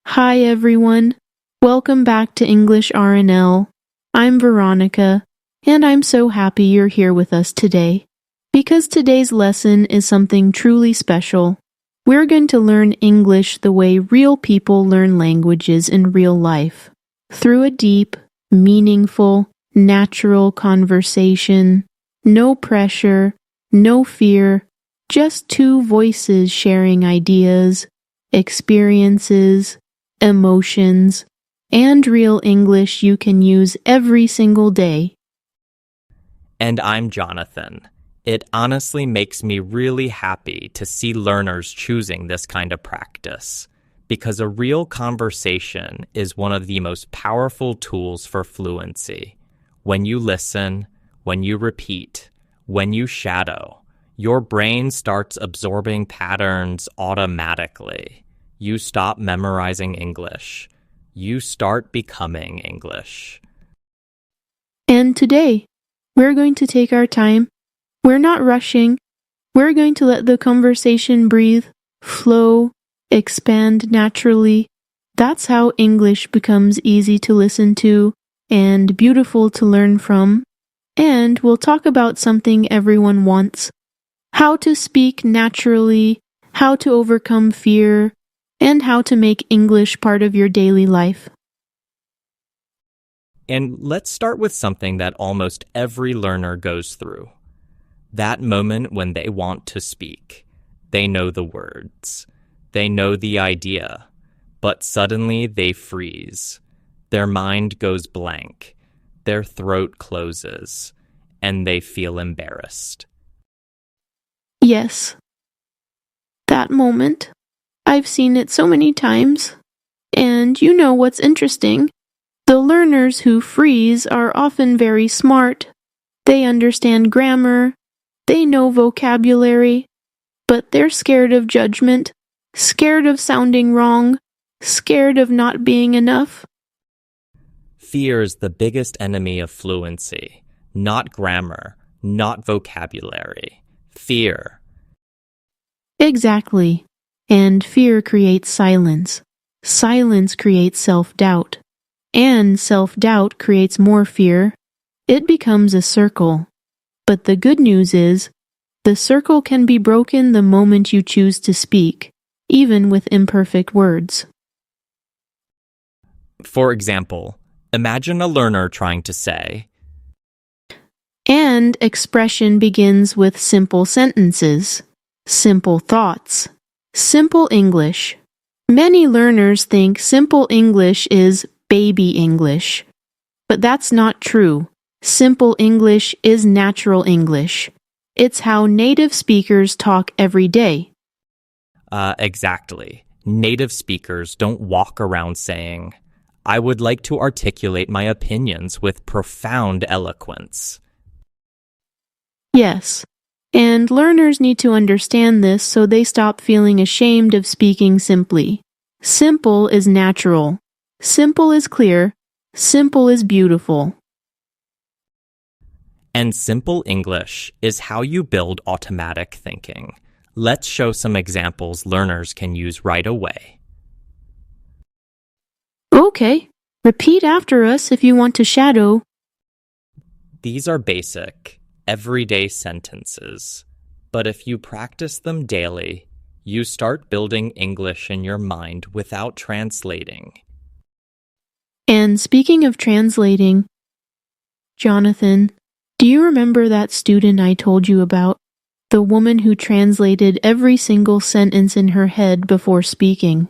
Hi everyone. Welcome back to English R&L. I'm Veronica, and I'm so happy you're here with us today. Because today's lesson is something truly special. We're going to learn English the way real people learn languages in real life, through a deep, meaningful, natural conversation. No pressure, no fear, just two voices sharing ideas, experiences, emotions, and real English you can use every single day. And I'm Jonathan. It honestly makes me really happy to see learners choosing this kind of practice, because a real conversation is one of the most powerful tools for fluency. When you listen, when you repeat, when you shadow, your brain starts absorbing patterns automatically. You stop memorizing English. You start becoming English. And today, we're going to take our time. We're not rushing. We're going to let the conversation breathe, flow, expand naturally. That's how English becomes easy to listen to and beautiful to learn from. And we'll talk about something everyone wants: how to speak naturally, how to overcome fear, and how to make English part of your daily life. And let's start with something that almost every learner goes through. That moment when they want to speak. They know the words. They know the idea. But suddenly they freeze. Their mind goes blank. Their throat closes. And they feel embarrassed. Yes. That moment. I've seen it so many times. And you know what's interesting? The learners who freeze are often very smart. They understand grammar. They know vocabulary. But they're scared of judgment, scared of sounding wrong, scared of not being enough. Fear is the biggest enemy of fluency. Not grammar, not vocabulary. Fear. Exactly. And fear creates silence. Silence creates self-doubt. And self-doubt creates more fear. It becomes a circle. But the good news is, the circle can be broken the moment you choose to speak, even with imperfect words. For example, imagine a learner trying to say, And expression begins with simple sentences, simple thoughts, simple English. Many learners think simple English is baby English. But that's not true. Simple English is natural English. It's how native speakers talk every day. Exactly. Native speakers don't walk around saying, I would like to articulate my opinions with profound eloquence. Yes. And learners need to understand this so they stop feeling ashamed of speaking simply. Simple is natural. Simple is clear. Simple is beautiful. And simple English is how you build automatic thinking. Let's show some examples learners can use right away. Okay. Repeat after us if you want to shadow. These are basic, everyday sentences. But if you practice them daily, you start building English in your mind without translating. And speaking of translating, Jonathan, do you remember that student I told you about? The woman who translated every single sentence in her head before speaking.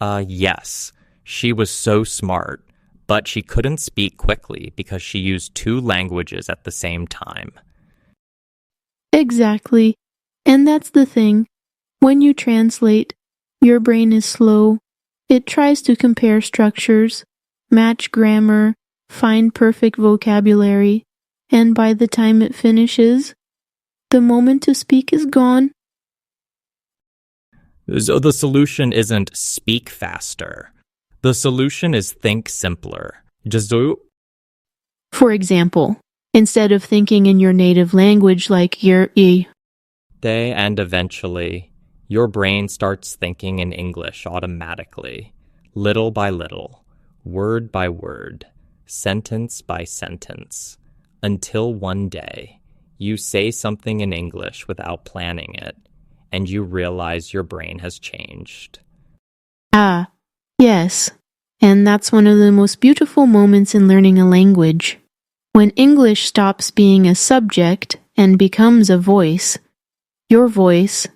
Yes. She was so smart, but she couldn't speak quickly because she used two languages at the same time. Exactly. And that's the thing. When you translate, your brain is slow. It tries to compare structures, match grammar, find perfect vocabulary, and by the time it finishes, the moment to speak is gone. So the solution isn't speak faster. The solution is think simpler. Just do. For example, instead of thinking in your native language like They and eventually Your brain starts thinking in English automatically, little by little, word by word, sentence by sentence, until one day you say something in English without planning it, and you realize your brain has changed. Ah, yes. And that's one of the most beautiful moments in learning a language. When English stops being a subject and becomes a voice, your voice.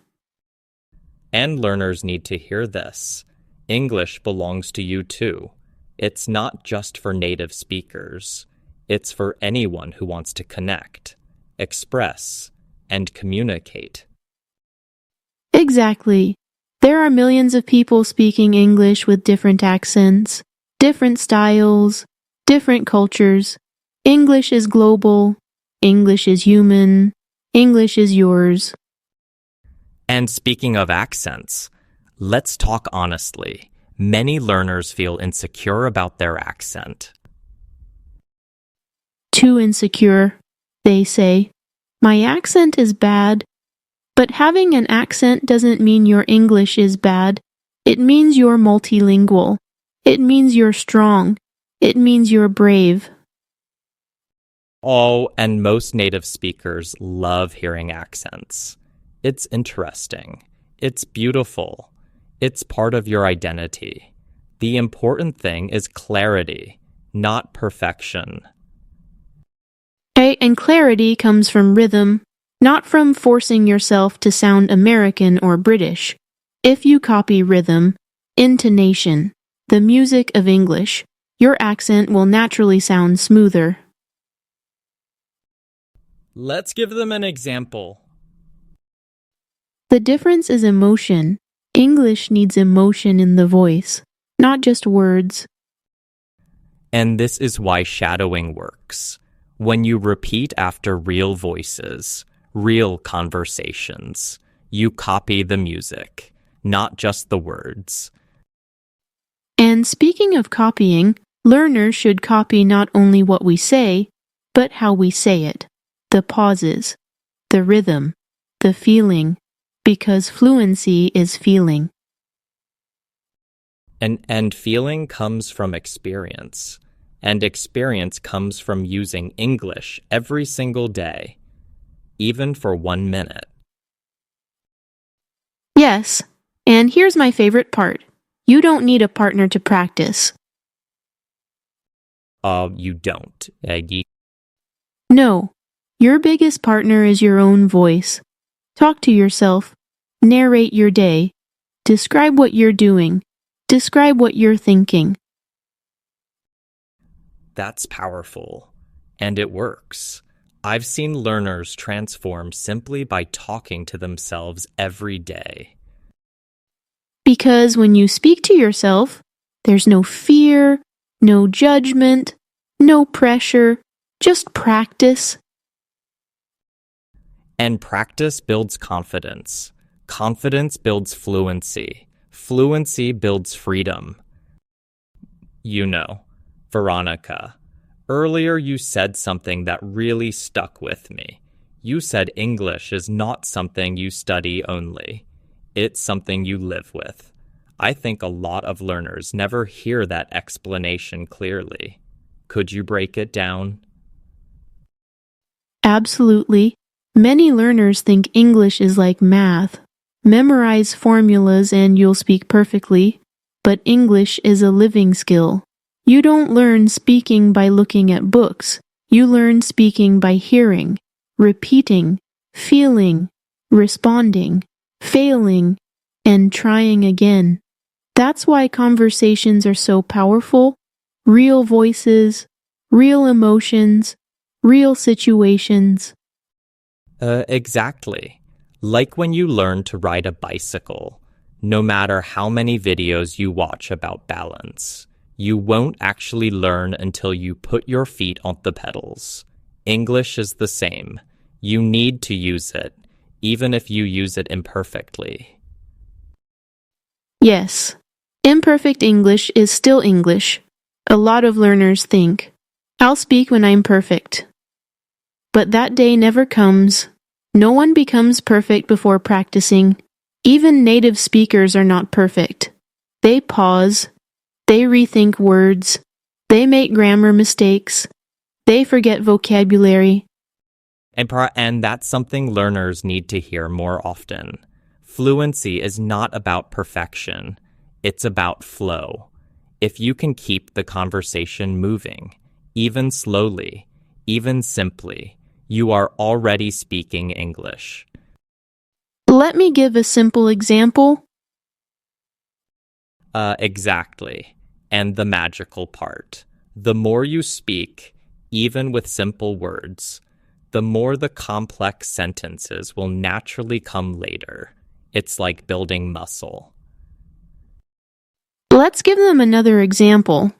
And learners need to hear this. English belongs to you too. It's not just for native speakers. It's for anyone who wants to connect, express, and communicate. Exactly. There are millions of people speaking English with different accents, different styles, different cultures. English is global. English is human. English is yours. And speaking of accents, let's talk honestly. Many learners feel insecure about their accent. Too insecure, they say. My accent is bad. But having an accent doesn't mean your English is bad. It means you're multilingual. It means you're strong. It means you're brave. Oh, and most native speakers love hearing accents. It's interesting. It's beautiful. It's part of your identity. The important thing is clarity, not perfection. Okay, and clarity comes from rhythm, not from forcing yourself to sound American or British. If you copy rhythm, intonation, the music of English, your accent will naturally sound smoother. Let's give them an example. The difference is emotion. English needs emotion in the voice, not just words. And this is why shadowing works. When you repeat after real voices, real conversations, you copy the music, not just the words. And speaking of copying, learners should copy not only what we say, but how we say it, the pauses, the rhythm, the feeling, because fluency is feeling. And feeling comes from experience. And experience comes from using English every single day, even for 1 minute. Yes, and here's my favorite part. You don't need a partner to practice. You don't. No, your biggest partner is your own voice. Talk to yourself. Narrate your day. Describe what you're doing. Describe what you're thinking. That's powerful. And it works. I've seen learners transform simply by talking to themselves every day. Because when you speak to yourself, there's no fear, no judgment, no pressure, just practice. And practice builds confidence. Confidence builds fluency. Fluency builds freedom. You know, Veronica, earlier you said something that really stuck with me. You said English is not something you study only. It's something you live with. I think a lot of learners never hear that explanation clearly. Could you break it down? Absolutely. Many learners think English is like math. Memorize formulas and you'll speak perfectly. But English is a living skill. You don't learn speaking by looking at books. You learn speaking by hearing, repeating, feeling, responding, failing, and trying again. That's why conversations are so powerful. Real voices, real emotions, real situations. Exactly. Like when you learn to ride a bicycle. No matter how many videos you watch about balance, you won't actually learn until you put your feet on the pedals. English is the same. You need to use it, even if you use it imperfectly. Yes, imperfect English is still English. A lot of learners think, I'll speak when I'm perfect. But that day never comes. No one becomes perfect before practicing. Even native speakers are not perfect. They pause, they rethink words, they make grammar mistakes, they forget vocabulary. And that's something learners need to hear more often. Fluency is not about perfection. It's about flow. If you can keep the conversation moving, even slowly, even simply, you are already speaking English. Let me give a simple example. Exactly. And the magical part. The more you speak, even with simple words, the more the complex sentences will naturally come later. It's like building muscle. Let's give them another example.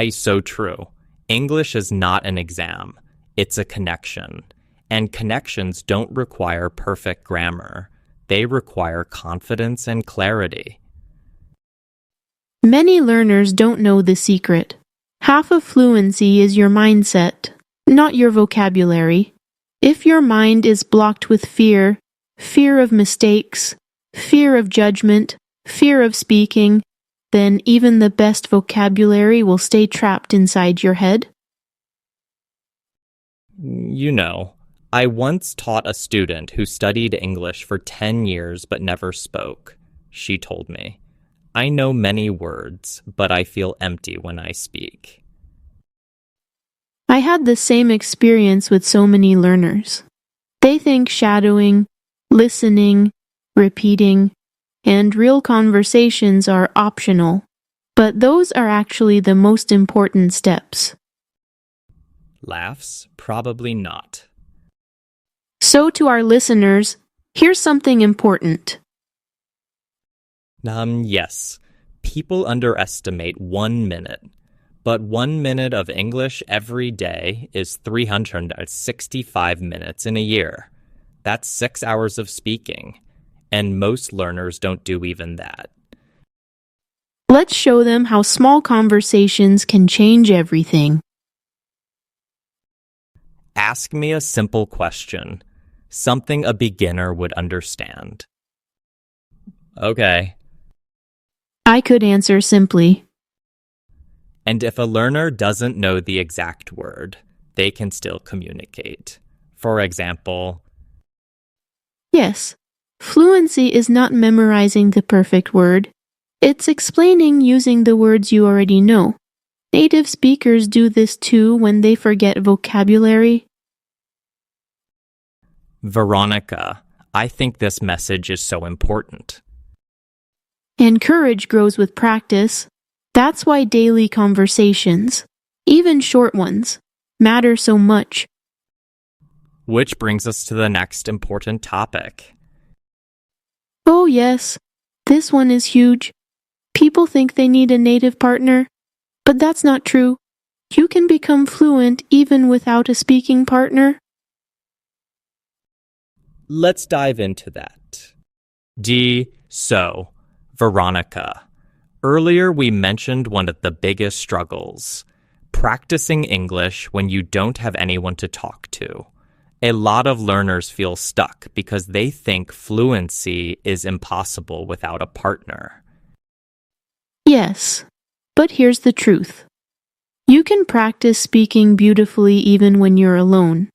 So true. English is not an exam. It's a connection. And connections don't require perfect grammar. They require confidence and clarity. Many learners don't know the secret. Half of fluency is your mindset, not your vocabulary. If your mind is blocked with fear, fear of mistakes, fear of judgment, fear of speaking, then even the best vocabulary will stay trapped inside your head. You know, I once taught a student who studied English for 10 years but never spoke. She told me, "I know many words, but I feel empty when I speak." I had the same experience with so many learners. They think shadowing, listening, repeating, and real conversations are optional, but those are actually the most important steps. Laughs? Probably not. So to our listeners, here's something important. Yes. People underestimate 1 minute. But 1 minute of English every day is 365 minutes in a year. That's 6 hours of speaking. And most learners don't do even that. Let's show them how small conversations can change everything. Ask me a simple question. Something a beginner would understand. Okay. I could answer simply. And if a learner doesn't know the exact word, they can still communicate. For example, Yes, fluency is not memorizing the perfect word. It's explaining using the words you already know. Native speakers do this too when they forget vocabulary. Veronica, I think this message is so important. And courage grows with practice. That's why daily conversations, even short ones, matter so much. Which brings us to the next important topic. Oh yes, this one is huge. People think they need a native partner, but that's not true. You can become fluent even without a speaking partner. Let's dive into that. So, Veronica, earlier we mentioned one of the biggest struggles, practicing English when you don't have anyone to talk to. A lot of learners feel stuck because they think fluency is impossible without a partner. Yes, but here's the truth. You can practice speaking beautifully even when you're alone.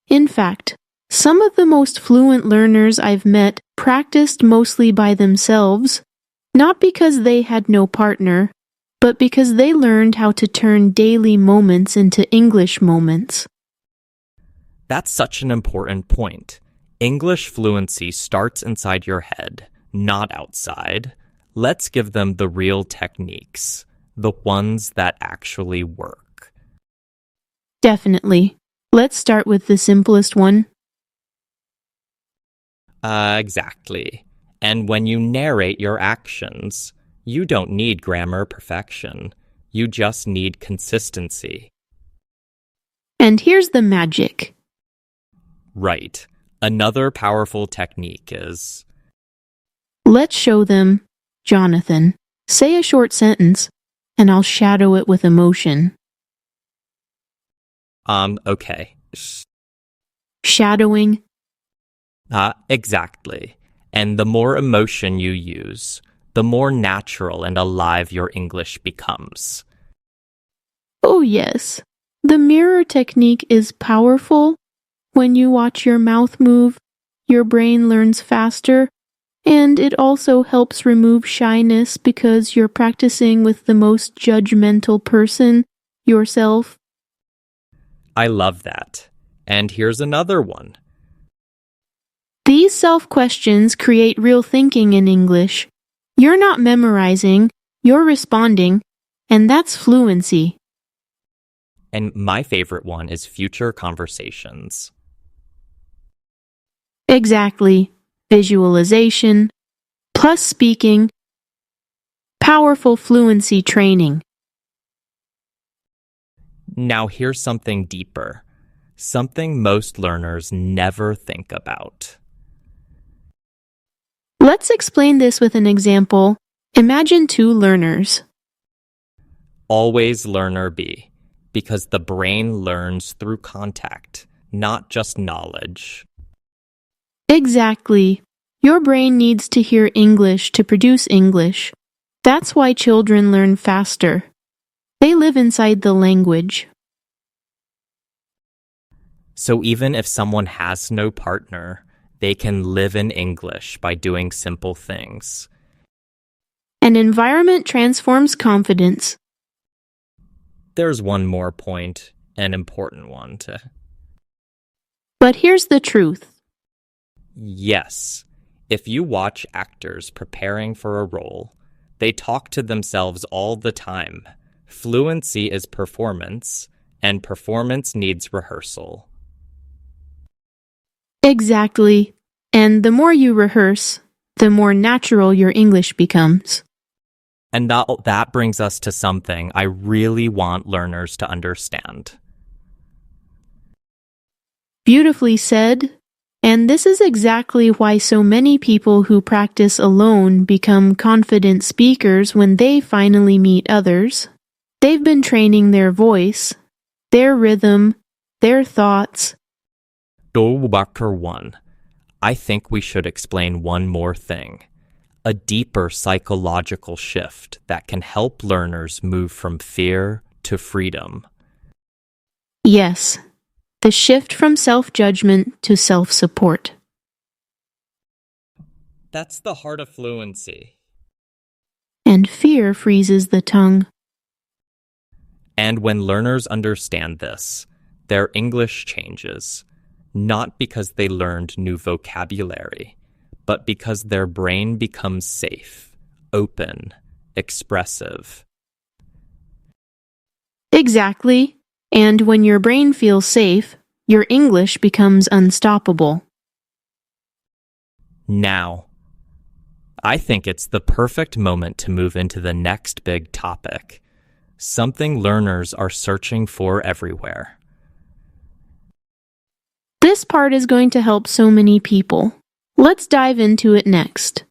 In fact, some of the most fluent learners I've met practiced mostly by themselves, not because they had no partner, but because they learned how to turn daily moments into English moments. That's such an important point. English fluency starts inside your head, not outside. Let's give them the real techniques, the ones that actually work. Definitely. Let's start with the simplest one. Exactly. And when you narrate your actions, you don't need grammar perfection. You just need consistency. And here's the magic. Right. Another powerful technique is... Let's show them, Jonathan. Say a short sentence, and I'll shadow it with emotion. Okay. Shadowing. Exactly. And the more emotion you use, the more natural and alive your English becomes. Oh, yes. The mirror technique is powerful. When you watch your mouth move, your brain learns faster, and it also helps remove shyness because you're practicing with the most judgmental person, yourself. I love that. And here's another one. These self-questions create real thinking in English. You're not memorizing, you're responding, and that's fluency. And my favorite one is future conversations. Exactly. Visualization, plus speaking, powerful fluency training. Now here's something deeper, something most learners never think about. Let's explain this with an example. Imagine two learners. Always learner B, because the brain learns through contact, not just knowledge. Exactly. Your brain needs to hear English to produce English. That's why children learn faster. They live inside the language. So even if someone has no partner, they can live in English by doing simple things. An environment transforms confidence. There's one more point, an important one to... But here's the truth. Yes, if you watch actors preparing for a role, they talk to themselves all the time. Fluency is performance, and performance needs rehearsal. Exactly. And the more you rehearse, the more natural your English becomes. And that brings us to something I really want learners to understand. Beautifully said. And this is exactly why so many people who practice alone become confident speakers when they finally meet others. They've been training their voice, their rhythm, their thoughts. Dr. 1, I think we should explain one more thing. A deeper psychological shift that can help learners move from fear to freedom. Yes. The shift from self-judgment to self-support. That's the heart of fluency. And fear freezes the tongue. And when learners understand this, their English changes, not because they learned new vocabulary, but because their brain becomes safe, open, expressive. Exactly. And when your brain feels safe, your English becomes unstoppable. Now, I think it's the perfect moment to move into the next big topic, something learners are searching for everywhere. This part is going to help so many people. Let's dive into it next.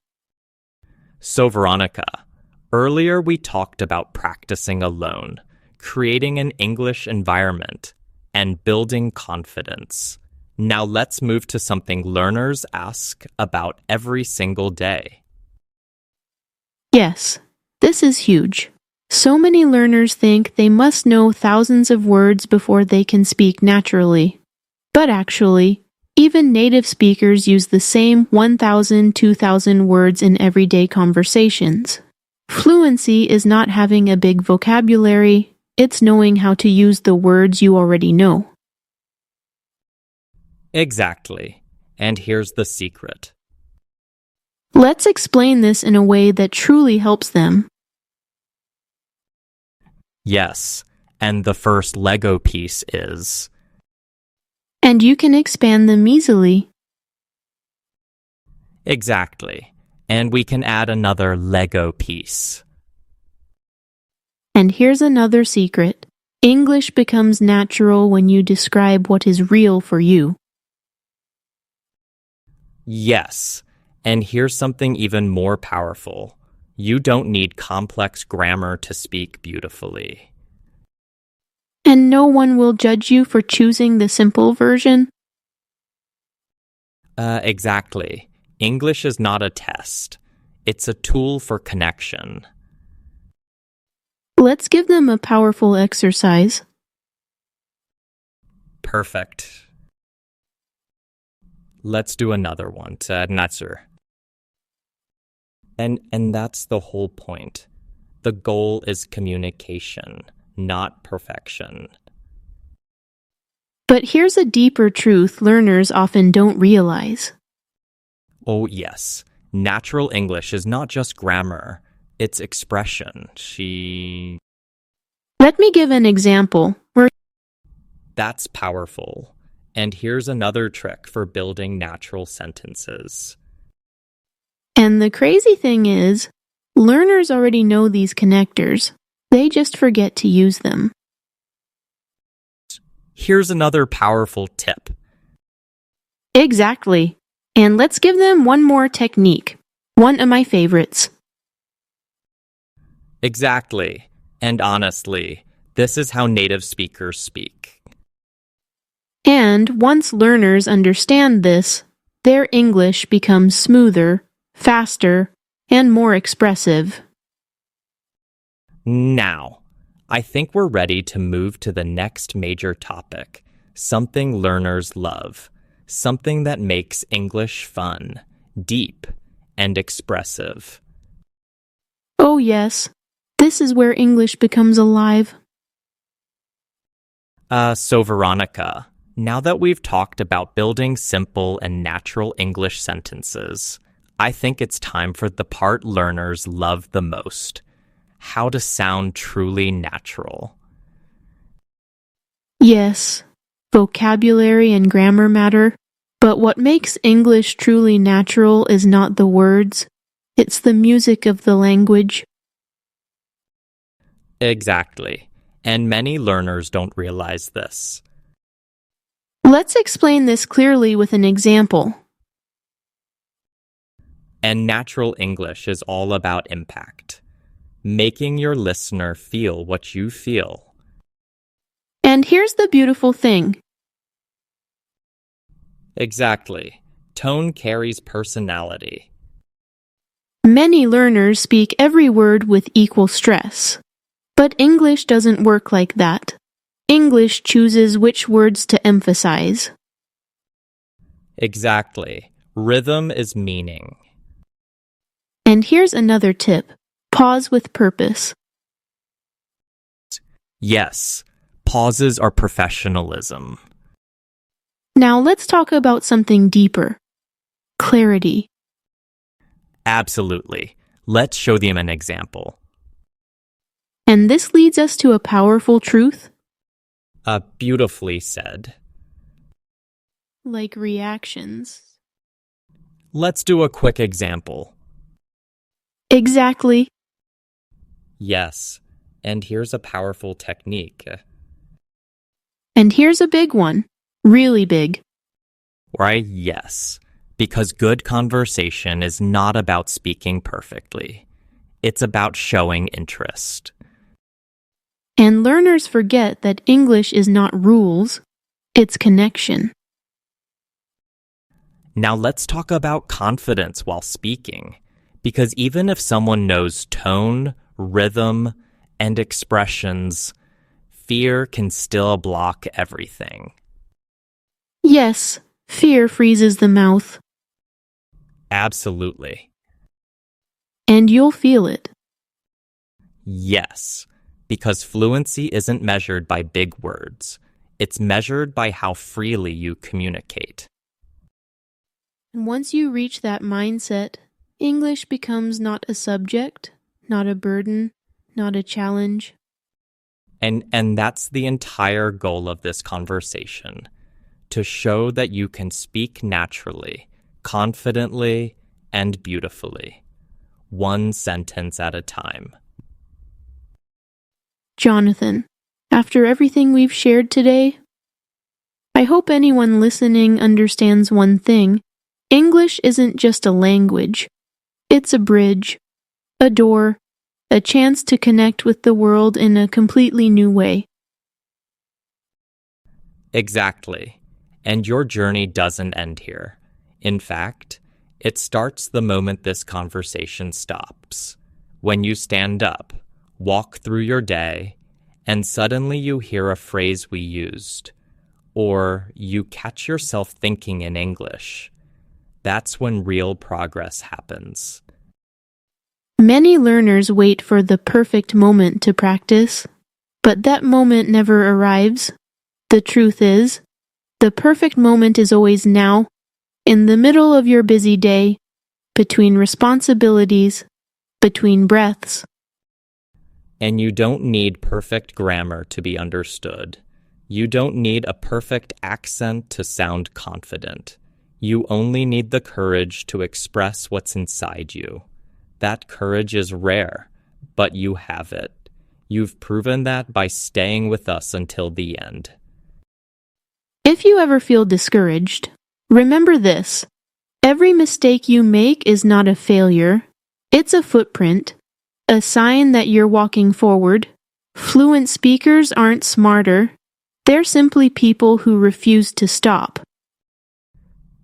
So, Veronica, earlier we talked about practicing alone, creating an English environment, and building confidence. Now let's move to something learners ask about every single day. Yes, this is huge. So many learners think they must know thousands of words before they can speak naturally. But actually, even native speakers use the same 1,000, 2,000 words in everyday conversations. Fluency is not having a big vocabulary. It's knowing how to use the words you already know. Exactly. And here's the secret. Let's explain this in a way that truly helps them. Yes, and the first Lego piece is... And you can expand them easily. Exactly. And we can add another Lego piece. And here's another secret. English becomes natural when you describe what is real for you. Yes, and here's something even more powerful. You don't need complex grammar to speak beautifully. And no one will judge you for choosing the simple version. Exactly. English is not a test. It's a tool for connection. Let's give them a powerful exercise. Perfect. Let's do another one. Natsur. And that's the whole point. The goal is communication, not perfection. But here's a deeper truth learners often don't realize. Oh, yes. Natural English is not just grammar. It's expression. Let me give an example. That's powerful. And here's another trick for building natural sentences. And the crazy thing is, learners already know these connectors. They just forget to use them. Here's another powerful tip. Exactly. And let's give them one more technique. One of my favorites. Exactly. And honestly, this is how native speakers speak. And once learners understand this, their English becomes smoother, faster, and more expressive. Now, I think we're ready to move to the next major topic, something learners love, something that makes English fun, deep, and expressive. Oh yes, this is where English becomes alive. So Veronica, now that we've talked about building simple and natural English sentences, I think it's time for the part learners love the most, how to sound truly natural. Yes, vocabulary and grammar matter, but what makes English truly natural is not the words, it's the music of the language. Exactly, and many learners don't realize this. Let's explain this clearly with an example. And natural English is all about impact, making your listener feel what you feel. And here's the beautiful thing. Exactly. Tone carries personality. Many learners speak every word with equal stress. But English doesn't work like that. English chooses which words to emphasize. Exactly. Rhythm is meaning. And here's another tip. Pause with purpose. Yes, pauses are professionalism. Now let's talk about something deeper. Clarity. Absolutely. Let's show them an example. And this leads us to a powerful truth. Beautifully said. Like reactions. Let's do a quick example. Exactly. Yes, and here's a powerful technique. And here's a big one. Really big. Right? Yes. Because good conversation is not about speaking perfectly. It's about showing interest. And learners forget that English is not rules, it's connection. Now let's talk about confidence while speaking. Because even if someone knows tone, rhythm, and expressions, fear can still block everything. Yes, fear freezes the mouth. Absolutely. And you'll feel it. Yes, because fluency isn't measured by big words. It's measured by how freely you communicate. And once you reach that mindset, English becomes not a subject, not a burden, not a challenge. And that's the entire goal of this conversation, to show that you can speak naturally, confidently, and beautifully, one sentence at a time. Jonathan, after everything we've shared today, I hope anyone listening understands one thing. English isn't just a language. It's a bridge, a door, a chance to connect with the world in a completely new way. Exactly. And your journey doesn't end here. In fact, It starts the moment this conversation stops. When you stand up, walk through your day, and suddenly you hear a phrase we used, or you catch yourself thinking in English. That's when real progress happens. Many learners wait for the perfect moment to practice, but that moment never arrives. The truth is, the perfect moment is always now, in the middle of your busy day, between responsibilities, between breaths. And you don't need perfect grammar to be understood. You don't need a perfect accent to sound confident. You only need the courage to express what's inside you. That courage is rare, but you have it. You've proven that by staying with us until the end. If you ever feel discouraged, remember this. Every mistake you make is not a failure. It's a footprint, a sign that you're walking forward. Fluent speakers aren't smarter. They're simply people who refuse to stop.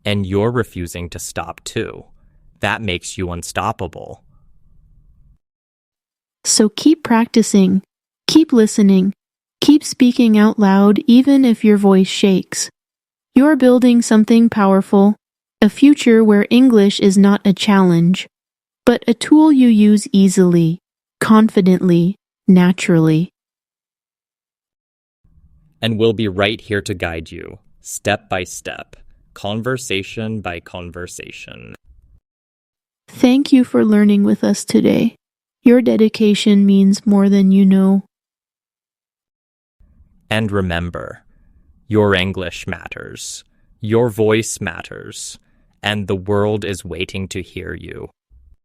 And you're refusing to stop too. That makes you unstoppable. So keep practicing, keep listening, keep speaking out loud even if your voice shakes. You're building something powerful, a future where English is not a challenge, but a tool you use easily, confidently, naturally. And we'll be right here to guide you, step by step, conversation by conversation. Thank you for learning with us today. Your dedication means more than you know. And remember, your English matters, your voice matters, and the world is waiting to hear you.